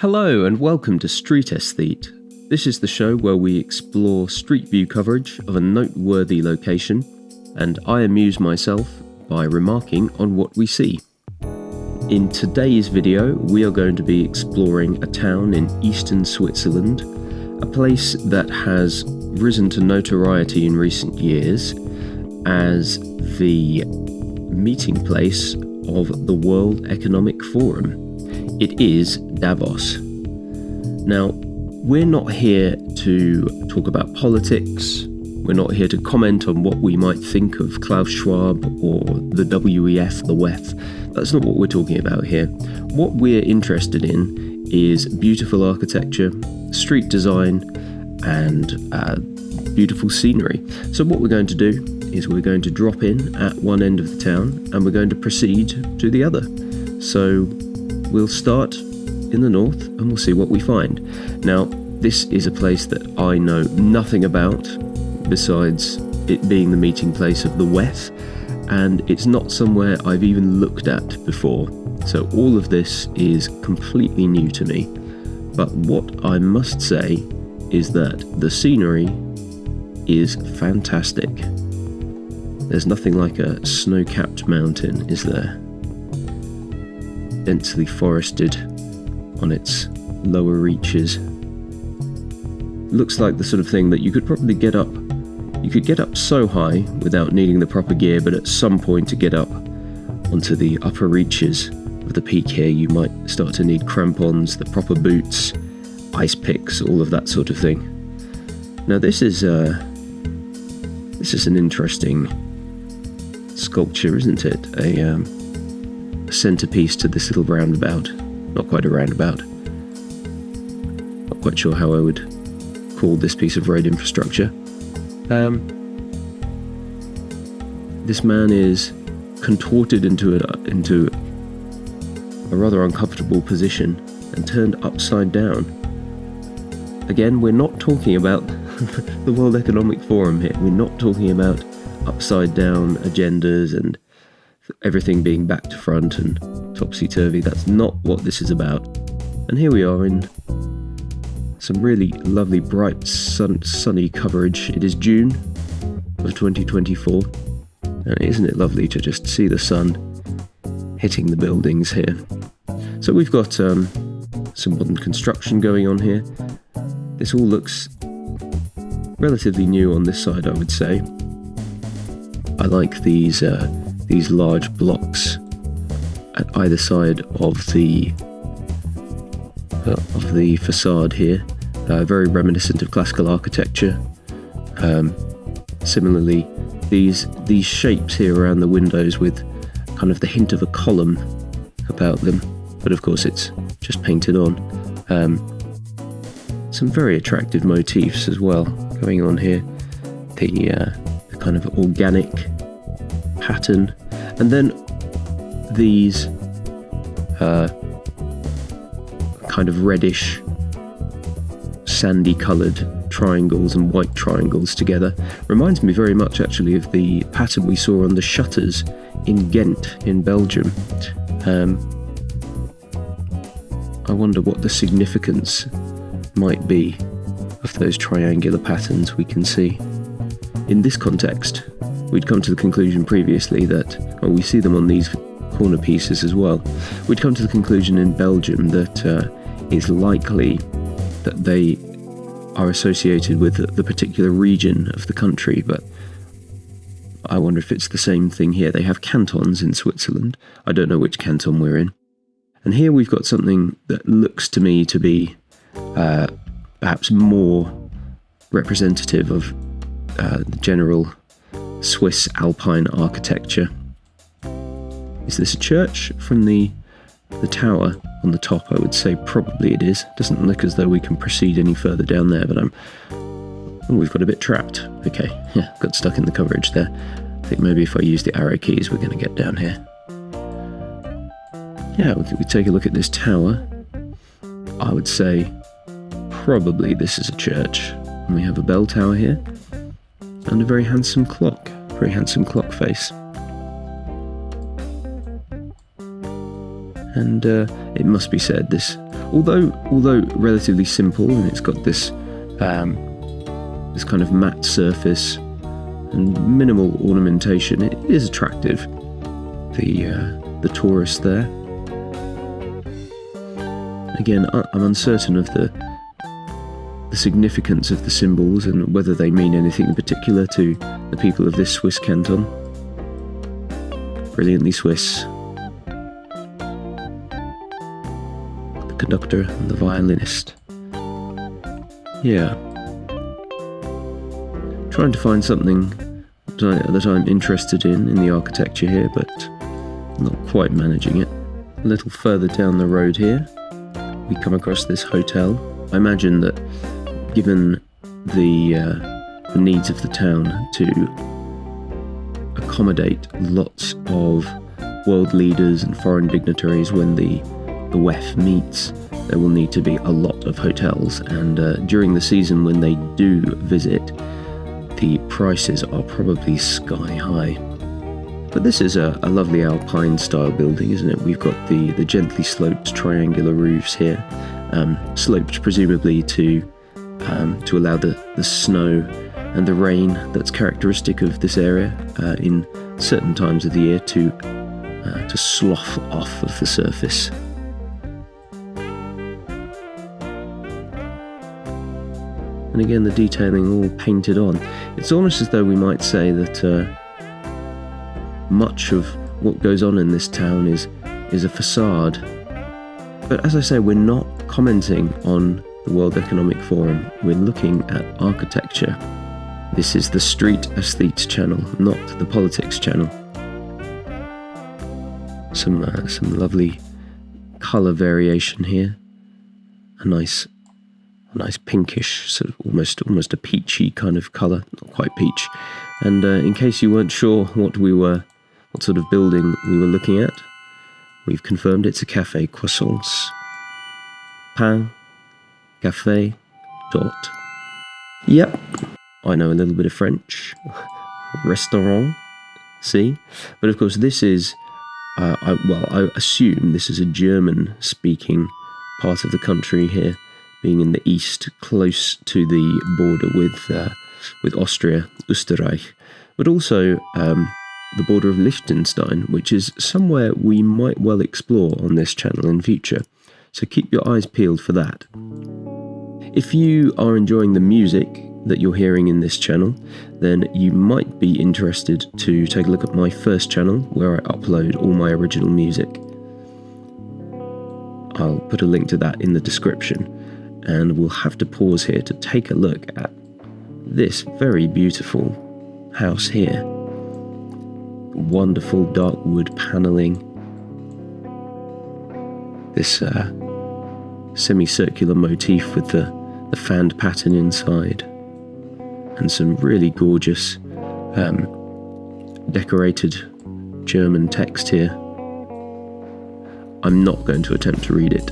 Hello and welcome to Street Aesthete. This is the show where we explore street view coverage of a noteworthy location, and I amuse myself by remarking on what we see. In today's video, we are going to be exploring a town in eastern Switzerland, a place that has risen to notoriety in recent years as the meeting place of the World Economic Forum. It is Davos. Now, we're not here to talk about politics. We're not here to comment on what we might think of Klaus Schwab or the WEF, the WEF. That's not what we're talking about here. What we're interested in is beautiful architecture, street design, and beautiful scenery. So what we're going to do is we're going to drop in at one end of the town and we're going to proceed to the other. So we'll start in the north and we'll see what we find. Now, this is a place that I know nothing about besides it being the meeting place of the WEF, and it's not somewhere I've even looked at before. So all of this is completely new to me. But what I must say is that the scenery is fantastic. There's nothing like a snow-capped mountain, is there? Densely forested on its lower reaches. Looks like the sort of thing that you could probably get up. You could get up so high without needing the proper gear, but at some point to get up onto the upper reaches of the peak here, you might start to need crampons, the proper boots, ice picks, all of that sort of thing. Now this is an interesting sculpture, isn't it? A centerpiece to this little roundabout. Not quite a roundabout. Not quite sure how I would call this piece of road infrastructure. This man is contorted into a rather uncomfortable position and turned upside down. Again, we're not talking about the World Economic Forum here. We're not talking about upside down agendas and everything being back to front and topsy-turvy. That's not what this is about. And here we are in some really lovely bright sunny coverage. It is June of 2024, and isn't it lovely to just see the sun hitting the buildings here. So we've got some modern construction going on here. This all looks relatively new on this side, I would say. I like these large blocks at either side of the facade here, very reminiscent of classical architecture. Similarly, these shapes here around the windows with kind of the hint of a column about them, but of course it's just painted on. Some very attractive motifs as well going on here. The kind of organic pattern, and then these kind of reddish sandy coloured triangles and white triangles together. Reminds me very much actually of the pattern we saw on the shutters in Ghent in Belgium. I wonder what the significance might be of those triangular patterns we can see. In this context, we'd come to the conclusion previously that, well, we see them on these corner pieces as well. We'd come to the conclusion in Belgium that it's likely that they are associated with the particular region of the country, but I wonder if it's the same thing here. They have cantons in Switzerland. I don't know which canton we're in. And here we've got something that looks to me to be perhaps more representative of the general Swiss alpine architecture. Is this a church? From the tower on the top, I would say probably it is. Doesn't look as though we can proceed any further down there, but we've got a bit trapped. Okay, yeah, got stuck in the coverage there. I think maybe if I use the arrow keys, we're going to get down here. Yeah, we take a look at this tower. I would say probably this is a church. And we have a bell tower here and a very handsome clock face. And it must be said, this Although relatively simple, and it's got this this kind of matte surface and minimal ornamentation, it is attractive. The tourist there. Again, I'm uncertain of the significance of the symbols and whether they mean anything in particular to the people of this Swiss canton. Brilliantly Swiss. The conductor and the violinist. Yeah. Trying to find something that I'm interested in the architecture here, but not quite managing it. A little further down the road here, we come across this hotel. I imagine that given the needs of the town to accommodate lots of world leaders and foreign dignitaries when the WEF meets, there will need to be a lot of hotels, and during the season when they do visit, the prices are probably sky high. But this is a lovely alpine style building, isn't it? We've got the gently sloped triangular roofs here, sloped presumably to allow the snow and the rain that's characteristic of this area in certain times of the year to slough off of the surface. And again, the detailing all painted on. It's almost as though we might say that much of what goes on in this town is a facade. But as I say, we're not commenting on the World Economic Forum. We're looking at architecture. This is the Street Aesthete channel, not the politics channel. Some lovely colour variation here. A nice pinkish, sort of almost a peachy kind of colour, not quite peach. And in case you weren't sure what sort of building we were looking at, we've confirmed it's a café. Croissants, pain, café, dot. Yep, I know a little bit of French. Restaurant, see? But of course this is, I assume this is a German-speaking part of the country here, being in the east, close to the border with Austria, Österreich, but also the border of Liechtenstein, which is somewhere we might well explore on this channel in future. So keep your eyes peeled for that. If you are enjoying the music that you're hearing in this channel, then you might be interested to take a look at my first channel where I upload all my original music. I'll put a link to that in the description, and we'll have to pause here to take a look at this very beautiful house here. Wonderful dark wood panelling. This semicircular motif with the fanned pattern inside, and some really gorgeous decorated German text here. I'm not going to attempt to read it.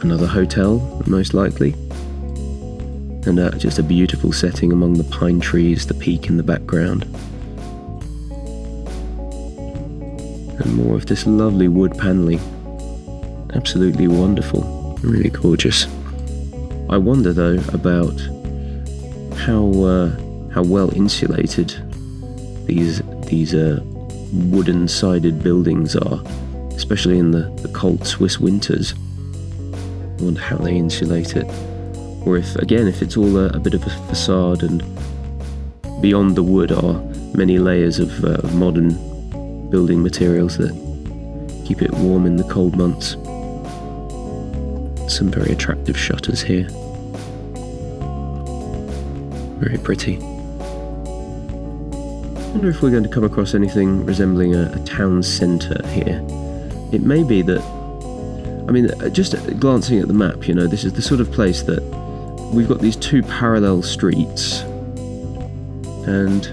Another hotel, most likely. And just a beautiful setting among the pine trees, the peak in the background. And more of this lovely wood panelling. Absolutely wonderful, really gorgeous. I wonder though about how well insulated these wooden-sided buildings are, especially in the cold Swiss winters. I wonder how they insulate it. Or if it's all a bit of a facade, and beyond the wood are many layers of modern building materials that keep it warm in the cold months. Some very attractive shutters here. Very pretty. I wonder if we're going to come across anything resembling a town centre here. It may be that, just glancing at the map, this is the sort of place that we've got these two parallel streets, and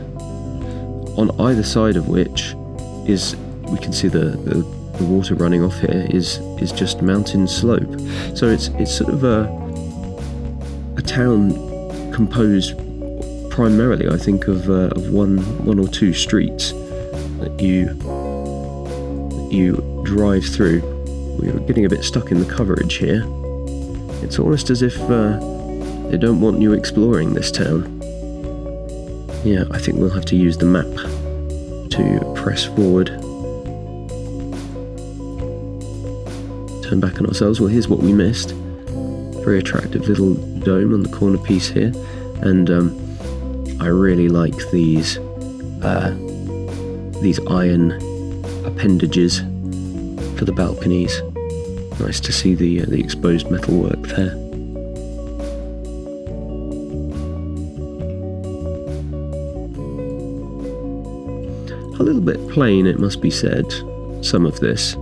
on either side of which we can see the water running off here is just mountain slope. So it's sort of a town composed primarily, I think, of one or two streets that you you drive through, we're getting a bit stuck in the coverage here. It's almost as if they don't want you exploring this town. Yeah, I think we'll have to use the map to press forward. Turn back on ourselves. Well, here's what we missed. Very attractive little dome on the corner piece here, and I really like these iron appendages for the balconies. Nice to see the exposed metalwork there. A little bit plain, it must be said, some of this.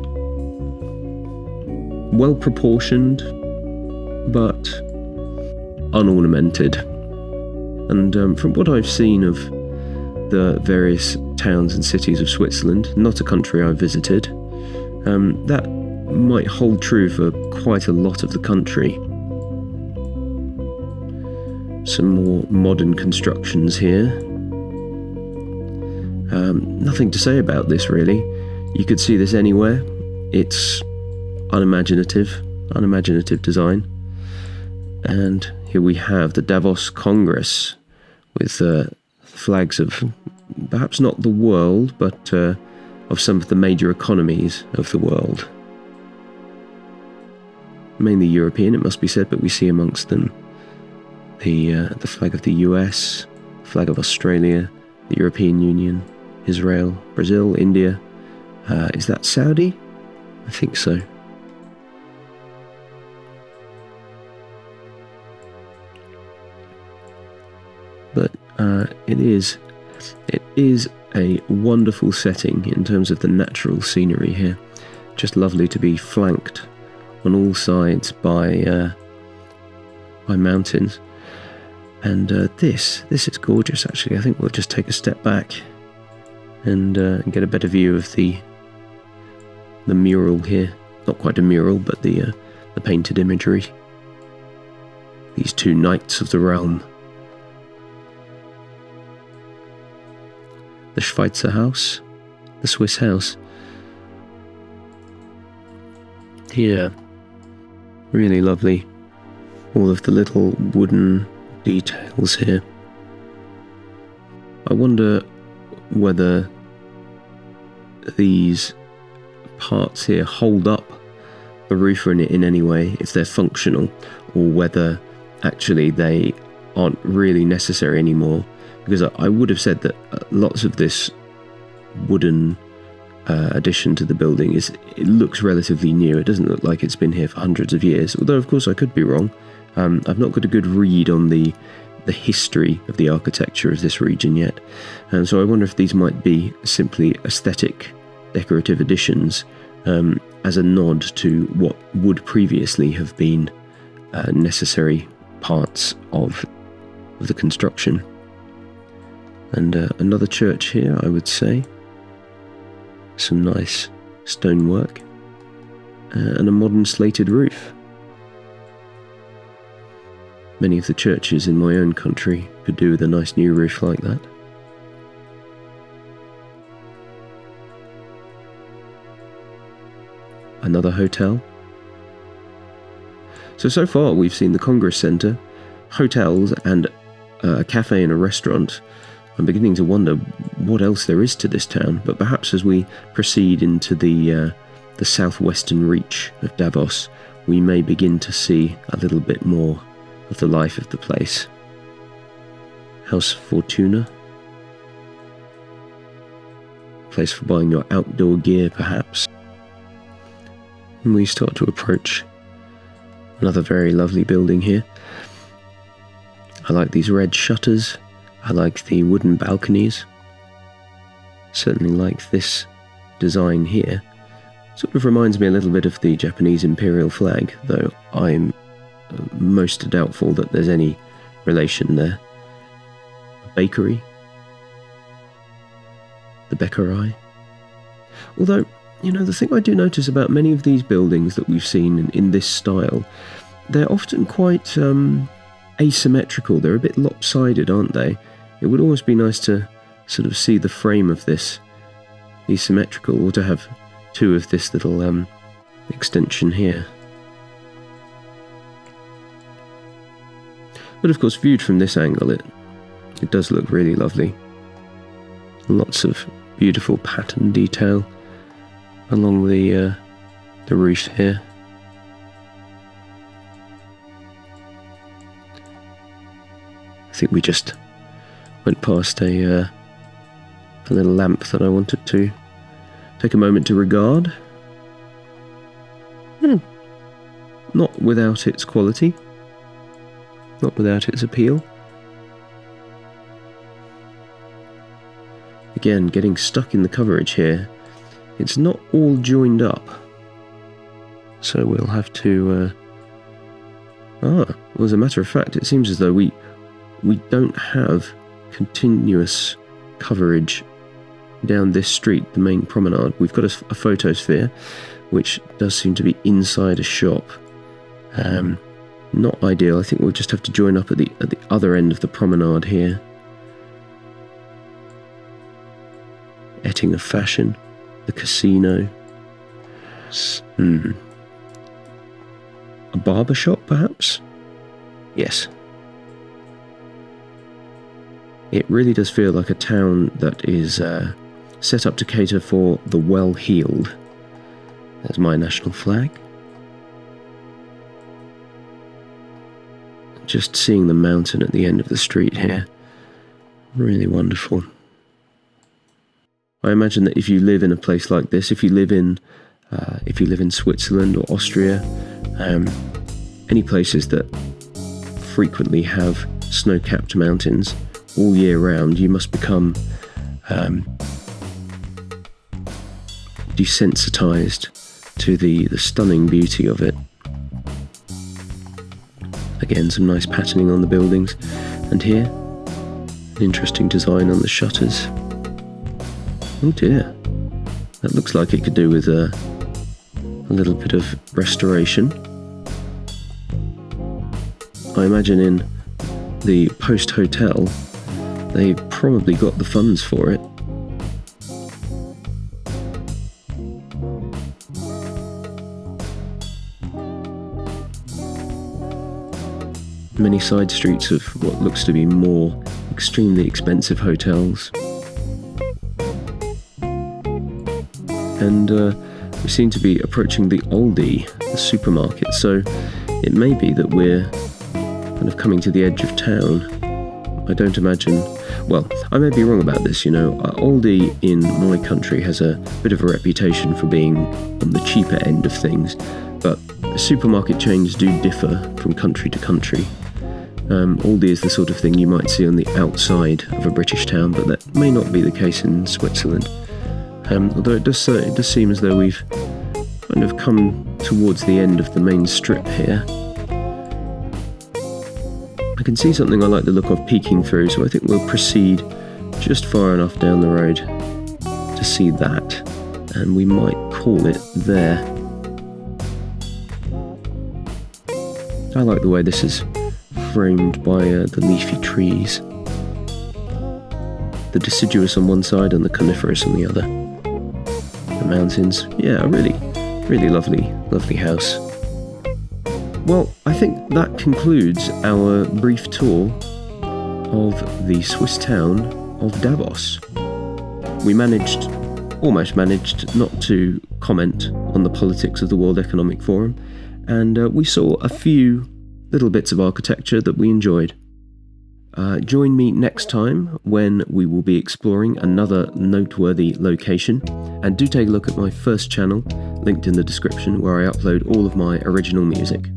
Well proportioned, but unornamented. And from what I've seen of the various towns and cities of Switzerland, not a country I've visited, that might hold true for quite a lot of the country. Some more modern constructions here. Nothing to say about this really. You could see this anywhere. It's unimaginative design. And here we have the Davos Congress with flags of perhaps not the world, but of some of the major economies of the world. Mainly European, it must be said, but we see amongst them the flag of the US, the flag of Australia, the European Union, Israel, Brazil, India. Is that Saudi? I think so. But it is a wonderful setting in terms of the natural scenery here. Just lovely to be flanked on all sides by mountains. And this is gorgeous actually. I think we'll just take a step back and get a better view of the mural here. Not quite a mural, but the painted imagery. These two knights of the realm. The Schweizer house, the Swiss house. Here, really lovely. All of the little wooden details here. I wonder whether these parts here hold up the roof in any way, if they're functional, or whether actually they aren't really necessary anymore. Because I would have said that lots of this wooden addition to the building it looks relatively new. It doesn't look like it's been here for hundreds of years, although of course I could be wrong. I've not got a good read on the history of the architecture of this region yet, and so I wonder if these might be simply aesthetic decorative additions as a nod to what would previously have been necessary parts of the construction. And another church here, I would say. Some nice stonework and a modern slated roof. Many of the churches in my own country could do with a nice new roof like that. Another hotel. So far we've seen the Congress Centre, hotels and a cafe and a restaurant. I'm beginning to wonder what else there is to this town, but perhaps as we proceed into the southwestern reach of Davos, we may begin to see a little bit more of the life of the place. House Fortuna. Place for buying your outdoor gear, perhaps. And we start to approach another very lovely building here. I like these red shutters. I like the wooden balconies. Certainly like this design here. Sort of reminds me a little bit of the Japanese imperial flag, though I'm most doubtful that there's any relation there. A bakery. The Bäckerei. Although, you know, the thing I do notice about many of these buildings that we've seen in this style, they're often quite asymmetrical. They're a bit lopsided, aren't they? It would almost be nice to sort of see the frame of this asymmetrical, or to have 2 of this little extension here. But of course, viewed from this angle, it does look really lovely. Lots of beautiful pattern detail along the roof here. I think we just went past a little lamp that I wanted to take a moment to regard. Not without its quality. Not without its appeal. Again, getting stuck in the coverage here. It's not all joined up. So we'll have to... well, as a matter of fact, it seems as though we don't have continuous coverage down this street, the main promenade. We've got a photosphere, which does seem to be inside a shop. Not ideal. I think we'll just have to join up at the other end of the promenade here. Etting of Fashion, the casino. A barber shop, perhaps? Yes. It really does feel like a town that is set up to cater for the well-heeled. There's my national flag. Just seeing the mountain at the end of the street here. Really wonderful. I imagine that if you live in a place like this, if you live in Switzerland or Austria, any places that frequently have snow-capped mountains all year round, you must become desensitized to the stunning beauty of it. Again, some nice patterning on the buildings, and here, an interesting design on the shutters. Oh dear, that looks like it could do with a little bit of restoration. I imagine in the Post Hotel, they probably got the funds for it. Many side streets of what looks to be more extremely expensive hotels. And we seem to be approaching the Aldi, the supermarket, so it may be that we're kind of coming to the edge of town. I don't imagine... Well, I may be wrong about this, you know. Aldi in my country has a bit of a reputation for being on the cheaper end of things, but supermarket chains do differ from country to country. Aldi is the sort of thing you might see on the outside of a British town, but that may not be the case in Switzerland. Although it does seem as though we've kind of come towards the end of the main strip here. I can see something I like the look of peeking through, so I think we'll proceed just far enough down the road to see that, and we might call it there. I like the way this is framed by the leafy trees. The deciduous on one side and the coniferous on the other. The mountains. Yeah, a really, really lovely house. Well, I think that concludes our brief tour of the Swiss town of Davos. We almost managed not to comment on the politics of the World Economic Forum, and we saw a few little bits of architecture that we enjoyed. Join me next time when we will be exploring another noteworthy location, and do take a look at my first channel, linked in the description, where I upload all of my original music.